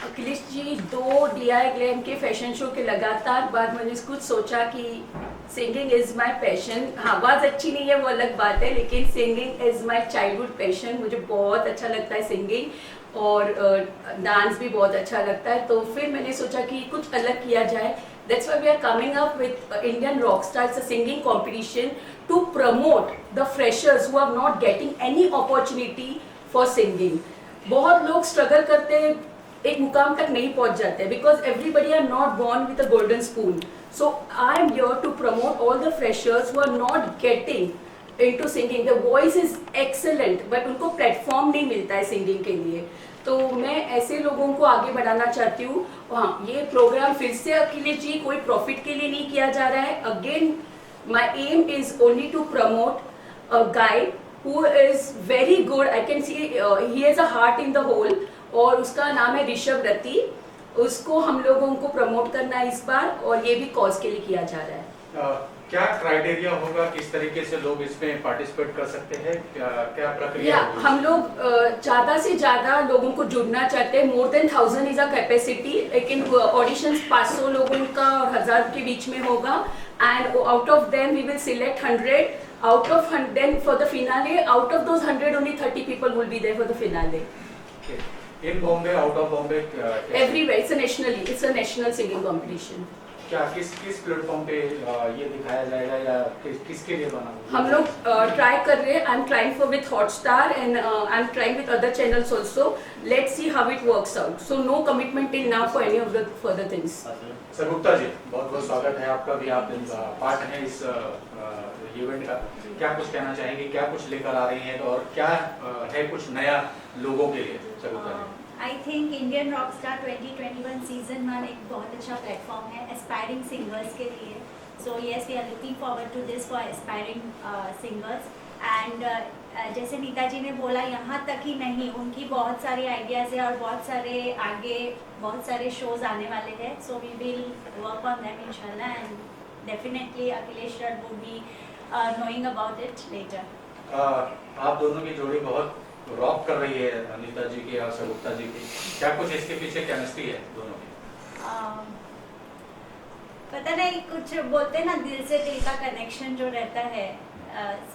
Akhilesh ji, 2 DI glam के fashion show के लगातार बाद मैंने कुछ सोचा कि सिंगिंग इज़ माय पैशन। हाँ, आवाज़ अच्छी नहीं है वो अलग बात है, लेकिन singing is my childhood passion. मुझे बहुत अच्छा लगता है सिंगिंग, और डांस भी बहुत अच्छा लगता है। तो फिर मैंने सोचा कि कुछ अलग किया जाए। That's why we are coming up with Indian rock stars, a singing competition to promote the freshers who are not getting any opportunity for singing. बहुत लोग स्ट्रगल करते हैं, एक मुकाम तक नहीं पहुंच जाते, because everybody are not born with a golden spoon. So I am here to promote all the freshers who are not getting into singing. The voice is excellent, but उनको प्लेटफॉर्म नहीं मिलता है सिंगिंग के लिए। तो मैं ऐसे लोगों को आगे बढ़ाना चाहती हूँ। हाँ, ये प्रोग्राम फिर से अखिलेश जी कोई प्रॉफिट के लिए नहीं किया जा रहा है। Again my aim is only to promote a guy who is very good. I can see he has a heart in the whole, और उसका नाम है ऋषभ रति। उसको हम लोगों को प्रमोट करना है इस बार, और ये भी कॉज के लिए किया जा रहा है। क्या क्राइटेरिया होगा, किस तरीके से लोग इसमें पार्टिसिपेट कर सकते हैं, क्या प्रक्रिया होगी? हम लोग ज़्यादा से ज़्यादा लोगों को जुड़ना चाहते हैं। More than 1000 is a capacity, लेकिन ऑडिशंस 500 लोगों का और 1000 के बीच में होगा। And out of them we will select 100 out of 100. Then for the finale, out of those 100 only 30 people will be there for the finale. Okay. In Bombay, out of Bombay, everywhere. It's a national singing competition. क्या किस platform पे ये दिखाया जाएगा, या किसके लिए बना हुआ? हम लोग ट्राई कर रहे हैं। I am trying for with Hotstar, and I am trying with other channels also. Let's see how it works out. So no commitment till now for any of the further things. Sir Gupta ji, बहुत बहुत स्वागत है आपका भी। आप part हैं इस event का। क्या कुछ कहना चाहेंगे, क्या कुछ लेकर आ रही हैं, और क्या है कुछ नया लोगों के लिए? Sir Gupta ji. I think Indian rock star 2021 season 1 एक बहुत अच्छा प्लेटफॉर्म है एस्पायरिंग सिंगर्स के लिए। So yes, we are looking forward to this for aspiring singers. And जैसे नीता जी ने बोला, यहाँ तक ही नहीं, उनकी बहुत सारी आइडियाज़ है और बहुत सारे आगे बहुत सारे शोज आने वाले हैं। So we will work on them इंशाल्लाह, and definitely Akhilesh sir would be knowing about it later. आप दोनों की जोड़ी बहुत रॉक कर रही है, अनीता जी की और गुप्ता जी की। क्या कुछ इसके पीछे केमिस्ट्री है दोनों की? पता नहीं, कुछ बोलते ना, दिल से दिल का कनेक्शन जो रहता है,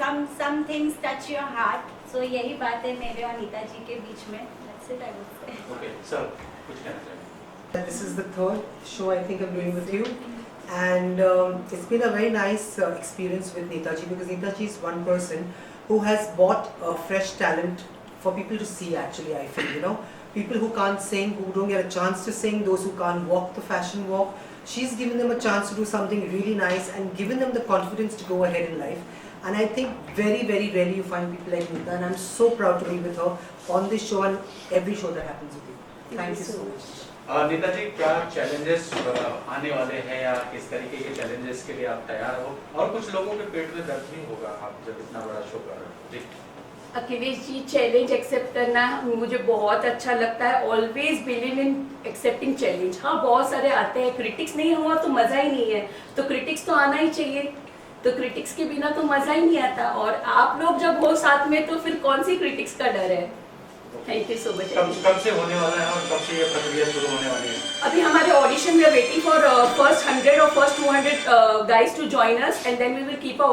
some things touch your heart. So यही बात है मेरे और अनीता जी के बीच में। That's it, I would say. Okay, sir, कुछ कहना चाहेंगे? This is the third show I think I'm doing with you. And it's been a very nice experience with Neetaji, because Neetaji is one person who has bought fresh talent for people to see. Actually, I feel, people who can't sing, who don't get a chance to sing, those who can't walk the fashion walk, she's given them a chance to do something really nice and given them the confidence to go ahead in life. And I think very, very rarely you find people like Neeta, and I'm so proud to be with her on this show and every show that happens with you. Thank you so much. Nita जी, क्या challenges आने वाले हैं, या किस तरीके के challenges के लिए आप तैयार हो? और कुछ लोगों के पेट में दर्द भी होगा आप जब इतना बड़ा शो कर रहे हो। जी अखिलेश जी, चैलेंज एक्सेप्ट करना मुझे बहुत अच्छा लगता है। Always believe in accepting challenge. हाँ, बहुत सारे आते हैं, क्रिटिक्स नहीं हुआ तो मज़ा ही नहीं है। तो क्रिटिक्स तो आना ही चाहिए, तो क्रिटिक्स के बिना तो मज़ा ही नहीं आता। और आप लोग जब हो साथ में, तो फिर कौन सी क्रिटिक्स का डर है। Thank you so much. कब से होने वाला है, और कब से ये प्रक्रिया शुरू होने वाली है? अभी हमारे audition, we are waiting for first 100 और first 200 guys to join us, and then we will keep a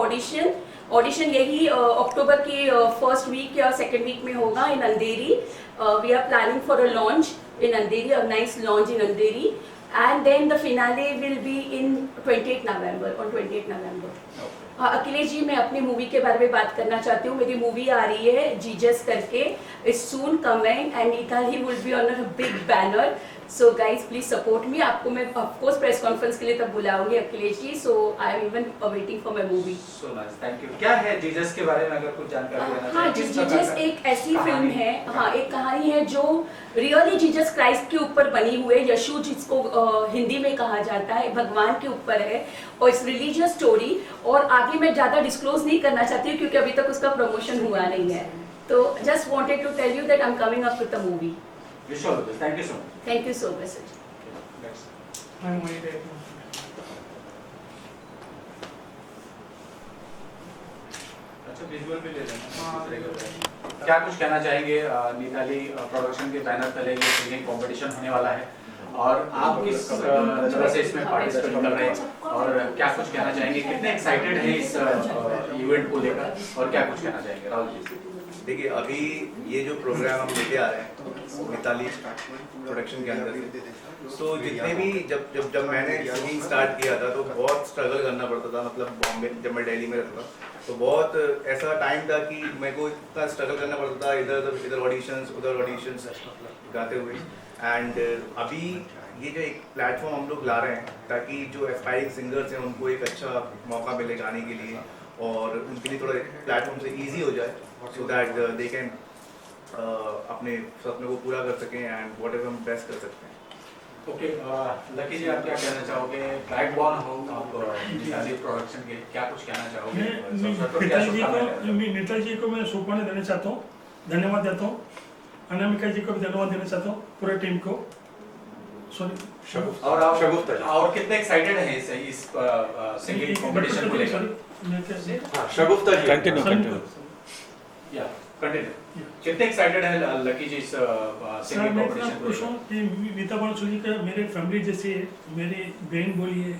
audition यही अक्टूबर की फर्स्ट वीक या सेकेंड वीक में होगा in Andheri. We are planning for a launch in Andheri, a nice launch in Andheri, and then the finale will be in 28 November. Akhilesh ji, मैं अपनी movie के बारे में बात करना चाहती हूँ। मेरी मूवी आ रही है जीजस करके, it's soon coming, and Neeta he will be on a big banner. So guys please support me. आपको मैं ऑफकोर्स प्रेस कॉन्फ्रेंस के लिए तब बुलाऊंगी Akhilesh ji. So I am even waiting for my movie. So nice, thank you. क्या है Jesus के बारे में, अगर कुछ जानकारी देना हाँ, जीजस एक ऐसी फिल्म है, हाँ, एक कहानी है जो रियली जीसस क्राइस्ट के ऊपर बनी हुई है। यशु, जिसको हिंदी में कहा जाता है, भगवान के ऊपर है, और इट्स रिलीजियस स्टोरी। और आगे मैं ज़्यादा डिस्क्लोज नहीं करना चाहती हूँ, क्योंकि अभी तक उसका प्रमोशन हुआ नहीं है। तो just wanted to tell you that I am coming up with the movie. Thank you so much. Thank you so much. अच्छा, विजुअल भी ले लेना। क्या कुछ कहना चाहेंगे? निताली प्रोडक्शन के बैनर तले ये सिंगिंग कंपटीशन होने वाला है और आप किस तरह से इसमें पार्टिसिपेट कर रहे हैं और क्या कुछ कहना चाहेंगे? कितने एक्साइटेड हैं इस इवेंट को लेकर और क्या कुछ कहना चाहेंगे? राहुल जी। देखिए, अभी ये जो प्रोग्राम हम लेके आ रहे हैं मिताली प्रोडक्शन के अंदर, तो जितने भी जब मैंने सिंगिंग स्टार्ट किया था तो बहुत स्ट्रगल करना पड़ता था। मतलब बॉम्बे, जब मैं दिल्ली में रहता था तो बहुत ऐसा टाइम था कि मेरे को इतना स्ट्रगल करना पड़ता था, इधर ऑडिशंस उधर ऑडिशंस गाते हुए। एंड अभी ये जो एक प्लेटफॉर्म हम लोग ला रहे हैं ताकि जो एस्पायरिंग सिंगर्स हैं उनको एक अच्छा मौका मिले गाने के लिए और उनके लिए थोड़ा प्लेटफॉर्म से ईजी हो जाए, सो दैट दे कैन अपने सपने को पूरा कर सकें एंड वॉट एवर हम बेस्ट कर सकते हैं। ओके, लकी जी आप क्या कहना चाहोगे? ब्लैक बॉर्न हो आप निताली प्रोडक्शन के, क्या कुछ कहना चाहोगे? नेताजी को मैं शुभकामनाएं देना चाहता हूँ, धन्यवाद देता हूँ। अनामिका जी को भी धन्यवाद देना चाहता हूँ, पूरे टीम को। सॉरी, और आप और कितने एक्साइटेड हैं इस सिंगिंग कंपटीशन को लेकर? शगुफ्ता जी, कंटिन्यू। या कंटिन्यू। कितने एक्साइटेड हैं लकी जी इस सिंगिंग कंपटीशन को लेकर? कि नीता बांसुरी का मेरे फैमिली जैसे है, मेरी बहन बोलिए,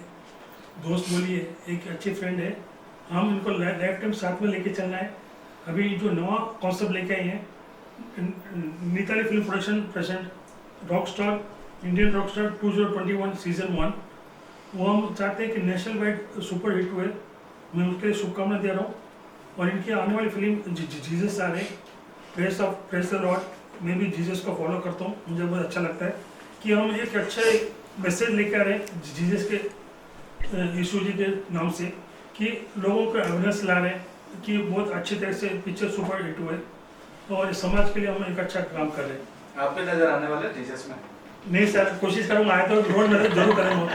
दोस्त बोलिए, एक अच्छी फ्रेंड है। हम इनको लाइफ टाइम साथ में लेके चलना है। अभी जो नवा कॉन्सेप्ट लेके आए हैं, Nitali film production present rockstar, Indian rockstar 2021 season 1, वो हम चाहते हैं कि नेशनल वाइड सुपर हिट हुए। मैं उसके लिए शुभकामनाएं दे रहा हूँ। और इनकी आने वाली फिल्म जीसस आ रही, प्रेस द लॉर्ड। मैं भी जीसस को फॉलो करता हूँ, मुझे बहुत अच्छा लगता है कि हम एक अच्छा मैसेज लेकर आ रहे हैं जीसस के, यीशु जी के नाम से, कि लोगों को अवेयरनेस ला रहे हैं कि बहुत अच्छी तरह से पिक्चर सुपर हिट हुए और समाज के लिए हम एक अच्छा काम कर रहे हैं। आप पे नजर आने वाले जीसस में? नहीं सर, कोशिश करूँगा, आए तो रोड नजर जरूर करेंगे।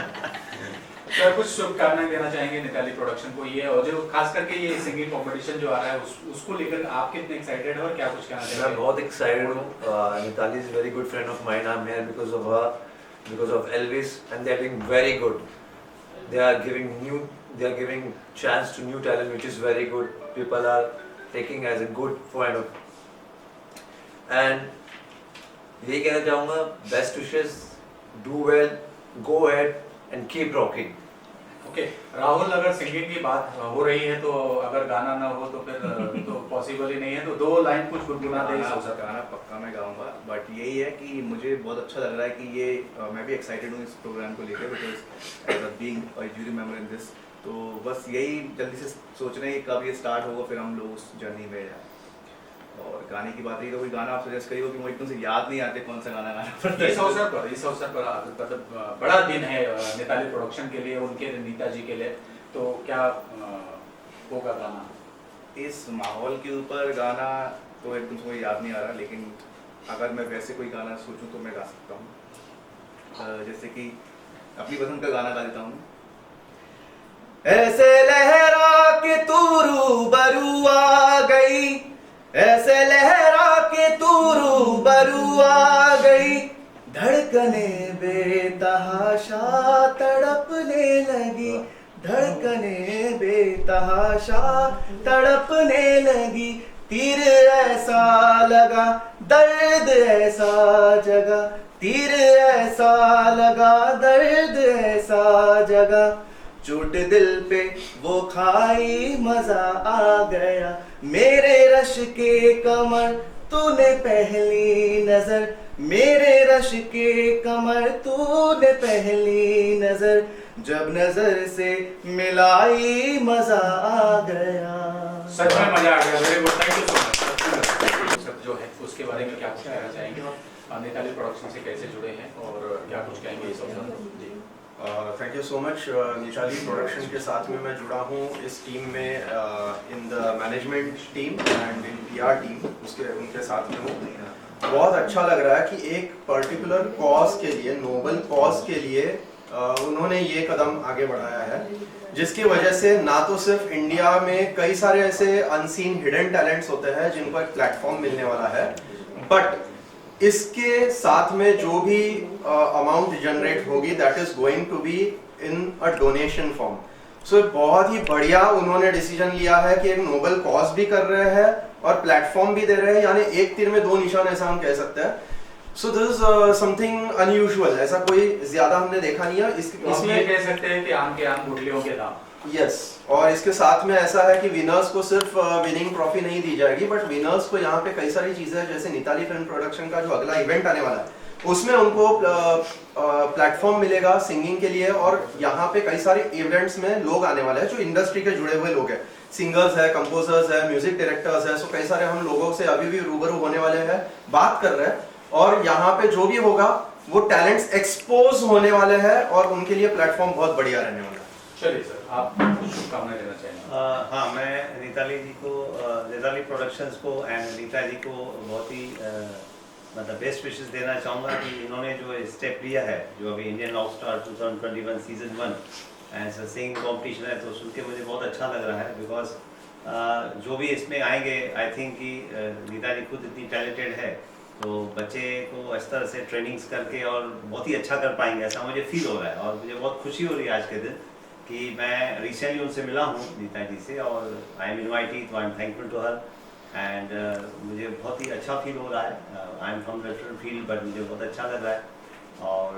सर कुछ शुभकामनाएं देना चाहेंगे निताली प्रोडक्शन को, ये और जो खास करके ये सिंगिंग कंपटीशन जो आ रहा है उसको लेकर आप कितने एक्साइटेड हैं और क्या कुछ कहना मैं चाहेंगे? बहुत एक्साइटेड हूँ। Nitali is very good friend of mine. I am here because of her, because of Elvis, and they are doing very good. They are giving chance to new talent, which is very good. People are taking as a good point of, and यही कहना चाहूँगा, best wishes, do well, go ahead and keep rocking. Okay, Rahul अगर singing की बात हो रही है तो अगर गाना ना हो तो फिर तो पॉसिबल ही नहीं है, तो 2 लाइन कुछ गुनगुना दे। गाना पक्का मैं गाऊंगा, बट यही है कि मुझे बहुत अच्छा लग रहा है कि ये मैं भी एक्साइटेड हूँ इस प्रोग्राम को लेकर, because as a being a jury member in this, तो बस यही जल्दी से सोच रहे हैं कब ये स्टार्ट होगा, फिर हम लोग उस जर्नी में जाए। और गाने की बात रही तो कोई गाना आप सजेस्ट करिए कि मुझे एकदम से याद नहीं आते कौन सा गाना गाना। इस अवसर पर मतलब बड़ा दिन है निताली प्रोडक्शन के लिए, उनके नीता जी के लिए, तो क्या होगा गाना? इस माहौल के ऊपर गाना तो एकदम से मुझे याद नहीं आ रहा, लेकिन अगर मैं वैसे कोई गाना सोचूं तो मैं गा सकता हूँ। जैसे कि अपनी पसंद का गाना गा देता हूँ। ऐसे लहरा के तू रूबरू आ गई, ऐसे लहरा के तू रूबरू आ गई, धड़कने बेतहाशा तड़पने लगी, धड़कने बेतहाशा तड़पने लगी, तीर ऐसा लगा दर्द ऐसा जगा, तीर ऐसा लगा दर्द ऐसा जगा, चोट दिल पे वो खाई मजा आ गया, मेरे रश के कमर तूने पहली नजर, मेरे रश के कमर तूने पहली नजर, जब नजर से मिलाई मजा आ गया। सच में मजा आ गया, very good, thank you so much. सब जो है उसके बारे में क्या कुछ कहना चाहेंगे, निताली प्रोडक्शन से कैसे जुड़े हैं और क्या कुछ कहेंगे इस अवसर पर? जी thank you so much. Nitali production के साथ में मैं जुड़ा हूँ इस टीम में, in the management team and in PR team, उनके साथ में हूँ। बहुत अच्छा लग रहा है कि एक पर्टिकुलर कॉज के लिए, नोबल कॉज के लिए उन्होंने ये कदम आगे बढ़ाया है, जिसकी वजह से ना तो सिर्फ इंडिया में कई सारे ऐसे अनसीन हिडन टैलेंट्स होते हैं जिनको एक प्लेटफॉर्म मिलने वाला है, बट इसके साथ में जो भी अमाउंट जनरेट होगी that is going to be in a donation form. So बहुत ही बढ़िया उन्होंने डिसीजन लिया है कि एक नोबल कॉज भी कर रहे हैं और प्लेटफॉर्म भी दे रहे हैं, यानी एक तीर में दो निशान ऐसा हम कह सकते हैं. So this is something unusual, ऐसा कोई ज्यादा हमने देखा नहीं है. इसमें ये कह सकते हैं कि आम के आम गुठलियों के दाम. यस, और इसके साथ में ऐसा है कि विनर्स को सिर्फ विनिंग ट्रॉफी नहीं दी जाएगी, बट विनर्स को यहाँ पे कई सारी चीजें हैं, जैसे निताली फिल्म प्रोडक्शन का जो अगला इवेंट आने वाला है उसमें उनको प्लेटफॉर्म मिलेगा सिंगिंग के लिए, और यहाँ पे कई सारे इवेंट्स में लोग आने वाले हैं जो इंडस्ट्री के जुड़े हुए लोग हैं, सिंगर्स है, कंपोजर्स है, म्यूजिक डायरेक्टर्स है. सो कई सारे हम लोगों से अभी भी रूबरू होने वाले हैं, बात कर रहे हैं, और यहाँ पे जो भी होगा वो टैलेंट्स एक्सपोज होने वाले हैं और उनके लिए प्लेटफॉर्म बहुत बढ़िया रहने वाला है. चलिए सर, आप कुछ शुभकामनाएं देना चाहेंगे. हाँ, मैं निताली जी को, निताली प्रोडक्शंस को एंड नीता जी को बहुत ही मतलब बेस्ट विशेस देना चाहूँगा कि इन्होंने जो स्टेप लिया है, जो अभी Indian rock star 2021 season 1 and singing competition है, तो सुन के मुझे बहुत अच्छा लग रहा है. बिकॉज जो भी इसमें आएंगे, आई थिंक कि नीता जी खुद इतनी टैलेंटेड है, तो बच्चे को इस तरह से ट्रेनिंग्स करके और बहुत ही अच्छा कर पाएंगे, ऐसा मुझे फील हो रहा है. और मुझे बहुत खुशी हो रही है आज के दिन कि मैं रिसेंटली उनसे मिला हूँ, नीता जी से, और आई एम इनवाइटेड, तो I am thankful to her. And मुझे बहुत ही अच्छा फील हो रहा है. I am from different field, but मुझे बहुत अच्छा लग रहा है. और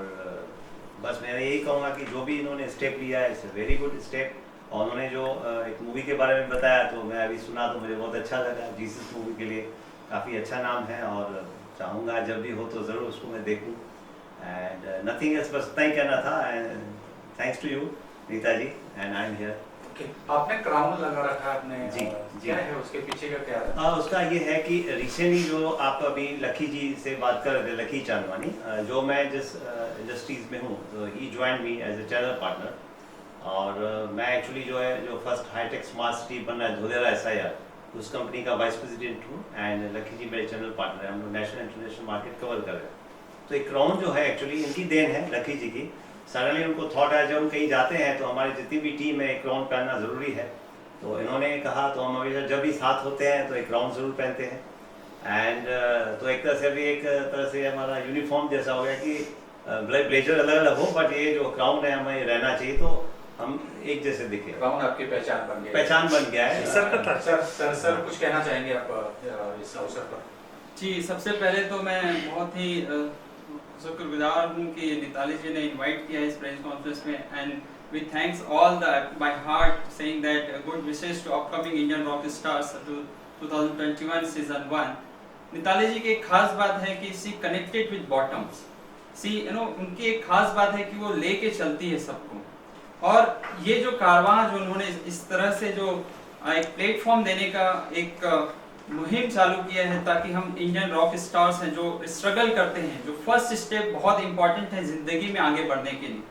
बस मैं यही कहूँगा कि जो भी इन्होंने स्टेप लिया है, it's a very good step. और उन्होंने जो एक मूवी के बारे में बताया, तो मैं अभी सुना तो मुझे बहुत अच्छा लगा. जीसस मूवी के लिए काफ़ी अच्छा नाम है, और चाहूँगा जब भी हो तो ज़रूर उसको मैं देखूँ. एंड नथिंग एल्स, बस इतना ही कहना था. And thanks to you Neeta ji, and I am here. आपने क्राउन लगा रखा है अपने. जी, क्या है उसके पीछे का क्या है? उसका ये है कि रिसेंटली जो आप अभी लकी जी से बात कर रहे थे, लकी चांदवानी, जो मैं जिस इंडस्ट्रीज में हूँ, तो he join me as a channel partner. और मैं एक्चुअली जो है, जो फर्स्ट हाईटेक स्मार्ट सिटी बन रहा है धोलेरा SIR, उस कंपनी का वाइस प्रेसिडेंट हूँ. एंड लकी जी मेरे चैनल पार्टनर है. हम लोग नेशनल इंटरनेशनल मार्केट कवर कर रहे हैं. तो एक क्राउन जो है एक्चुअली इनकी देन है, लकी जी की. सडनली उनको थॉट आया, जब हम कहीं जाते हैं तो हमारी जितनी भी टीम है, एक क्राउन पहनना ज़रूरी है. तो इन्होंने कहा, तो हम हमेशा जब भी साथ होते हैं तो एक क्राउन ज़रूर पहनते हैं. एंड तो एक तरह से अभी एक तरह से हमारा यूनिफॉर्म जैसा हो गया कि ब्लेजर अलग अलग हो, बट ये जो क्राउन है हमें रहना चाहिए, तो हम एक जैसे दिखे. क्राउन आपकी पहचान बन गई. पहचान बन गया है. सर कुछ कहना चाहेंगे आप इस अवसर पर? जी, सबसे पहले तो मैं बहुत ही शुक्रगुजार हूँ कि निताली जी ने इनवाइट किया इस प्रेस कॉन्फ्रेंस में. And we thanks all the by heart saying that good wishes to upcoming Indian rock stars 2021 season 1. Nitali ji की एक खास बात है कि she connected with bottoms. She उनकी एक खास बात है कि वो लेके चलती है सबको. और ये जो कारवां जो उन्होंने इस तरह से जो एक प्लेटफॉर्म देने का एक मुहिम चालू किया है, ताकि हम इंडियन रॉक स्टार्स हैं जो स्ट्रगल करते हैं, जो फर्स्ट स्टेप बहुत इंपॉर्टेंट है जिंदगी में आगे बढ़ने के लिए.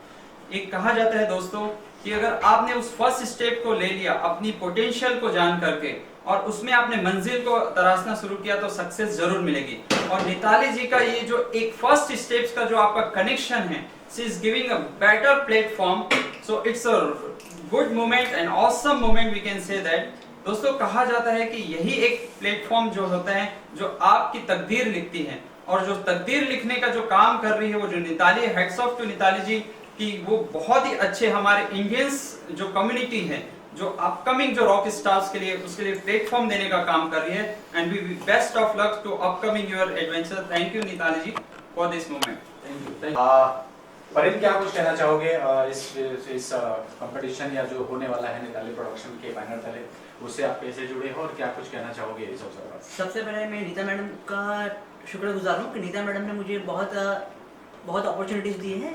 एक कहा जाता है दोस्तों कि अगर आपने उस फर्स्ट स्टेप को ले लिया, अपनी पोटेंशियल को जान करके, और उसमें आपने मंजिल को तराशना शुरू किया, तो सक्सेस जरूर मिलेगी. और निताली जी का ये जो एक फर्स्ट स्टेप्स का जो आपका कनेक्शन है, she is giving a better platform. So it's a good moment and awesome moment, we can say that. दोस्तों, कहा जाता है कि यही एक प्लेटफॉर्म जो होता है, जो आपकी तकदीर लिखती है, और जो तकदीर लिखने का जो काम कर रही है, वो जो Nitali, heads of to Nitali ji की, वो बहुत ही अच्छे हमारे इंडियंस जो कम्युनिटी है, जो अपकमिंग जो रॉक स्टार्स के लिए, उसके लिए प्लेटफॉर्म देने का काम कर रही है. And we best of luck to upcoming your adventure. Thank you Nitali ji for this moment. Thank you. Parin, क्या कुछ कहना चाहोगे इस कंपटीशन या जो होने वाला है निताली प्रोडक्शन के बैनर तले, उससे आप कैसे जुड़े हो और क्या कुछ कहना चाहोगे इस अवसर पर? सबसे पहले मैं नीता मैडम का शुक्रगुजार हूँ कि नीता मैडम ने मुझे बहुत अपॉर्चुनिटीज़ दी हैं.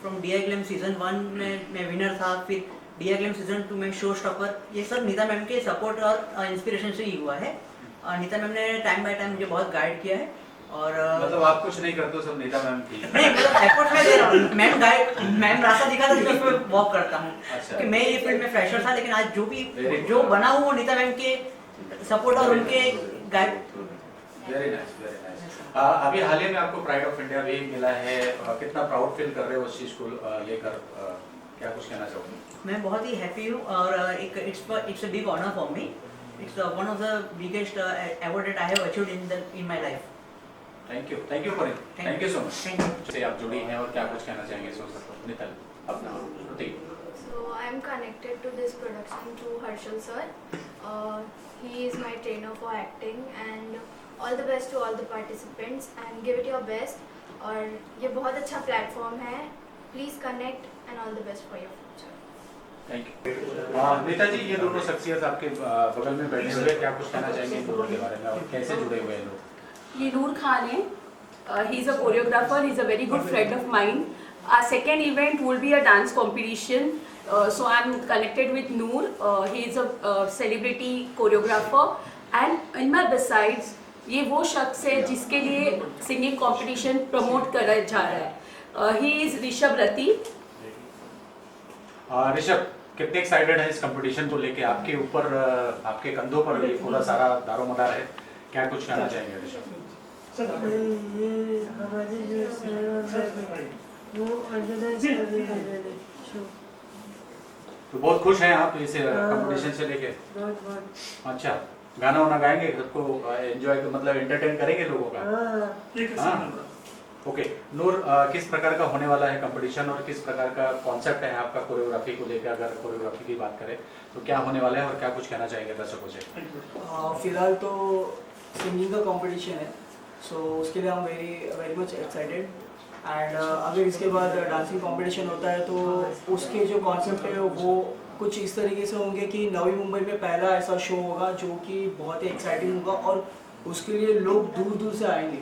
फ्रॉम DI Glam सीजन 1 में मैं विनर था, फिर DI Glam सीजन 2 में शो स्टॉपर. ये सब नीता मैम के सपोर्ट और इंस्पिरेशन से ही हुआ है. नीता मैम ने टाइम बाय टाइम मुझे बहुत गाइड किया है. और मतलब आप कुछ नहीं करते हो, सब नीता मैम की? नहीं, मतलब एफर्ट मैं दे रहा हूँ. मैम रास्ता दिखाता है, तो मैं वॉक करता हूँ. अच्छा. कि मैं ये फील्ड में फ्रेशर था, लेकिन आज जो बना हूँ वो नीता मैम के सपोर्ट और उनके guide. Very nice, very nice. अभी हाल ही में आपको प्राइड ऑफ इंडिया भी मिला है. कितना प्राउड फील कर रहे हो उस चीज को लेकर? क्या कुछ कहना चाहोगे? मैं बहुत ही हैप्पी हूँ, और it's a big honour for me. It's one of the biggest award that I have achieved in my life. Thank you Parin. Thank you so much. Thank you. से आप जुड़ी हैं और क्या कुछ कहना चाहेंगे इस अवसर पर? नितल, अपना routine. So I am connected to this production through Harshal sir. He is my trainer for acting and all the best to all the participants and give it your best. और ये बहुत अच्छा प्लेटफॉर्म है. Please connect and all the best for your future. Thank you. Neeta ji, ये दोनों शख्सियत आपके बगल में बैठे हुए, क्या कुछ कहना चाहेंगे इन दोनों के बारे में और कैसे जुड़े हुए हैं लोग? ये नूर खान है. He is a choreographer. He is a very good friend of mine. Our second event will be a dance competition. So I'm connected with Noor. He is a celebrity choreographer. And in my besides, ये वो शख्स है जिसके लिए singing competition promote करा जा रहा है. He is ऋषभ रति. ऋषभ, कितने एक्साइटेड हैं इस कंपटीशन को लेके? आपके ऊपर, आपके कंधों पर ये पूरा सारा दारोमदार है, क्या कुछ कहना चाहेंगे ऋषभ? तो बहुत खुश हैं आप इस कंपटीशन से लेके? अच्छा, गाना वाना गाएंगे, सबको एंजॉय मतलब एंटरटेन करेंगे लोगों का? हाँ, ओके। नूर, किस प्रकार का होने वाला है कंपटीशन और किस प्रकार का कॉन्सेप्ट है आपका कोरियोग्राफी को लेकर? अगर कोरियोग्राफी की बात करें तो क्या होने वाला है और क्या कुछ कहना चाहेंगे दर्शकों से? फिलहाल तो सिंगिंग का कंपटीशन है, सो उसके लिए हम वेरी मच एक्साइटेड. एंड अगर इसके बाद डांसिंग कंपटीशन होता है तो उसके जो कॉन्सेप्ट है वो कुछ इस तरीके से होंगे कि नवी मुंबई में पहला ऐसा शो होगा जो कि बहुत ही एक्साइटिंग होगा और उसके लिए लोग दूर दूर से आएंगे.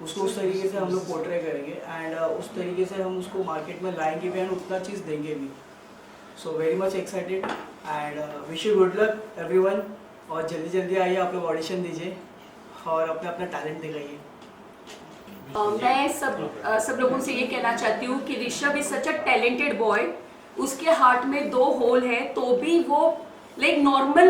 उसको उस तरीके से हम लोग पोर्ट्रे करेंगे एंड उस तरीके से हम उसको मार्केट में लाएंगे भी एंड उतना चीज़ देंगे भी. So very much excited and wish you good luck everyone. और जल्दी जल्दी आइए, आप लोग ऑडिशन दीजिए और अपना अपना टैलेंट दिखाइए. मैं सब लोगों से ये कहना चाहती हूँ कि Rishabh is such a talented boy. उसके हार्ट में 2 होल है तो भी वो लाइक नॉर्मल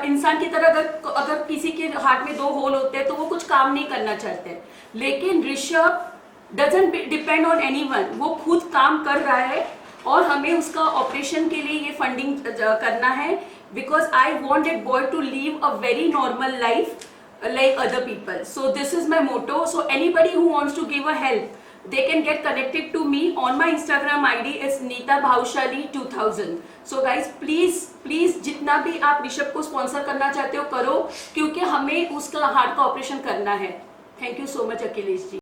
इंसान की तरह अगर किसी के हार्ट में 2 होल होते हैं तो वो कुछ काम नहीं करना चाहते. लेकिन Rishabh doesn't depend on anyone. वो खुद काम कर रहा है और हमें उसका ऑपरेशन के लिए ये फंडिंग करना है. Because I want that boy to live a very normal life like other people. So this is my motto. So anybody who wants to give a help, they can get connected to me on my Instagram ID is Neeta Bhaushali 2000. So guys, please जितना भी आप ऋषभ को sponsor करना चाहते हो करो, क्योंकि हमें उसका हार्ट का ऑपरेशन करना है. Thank you so much Akhilesh ji.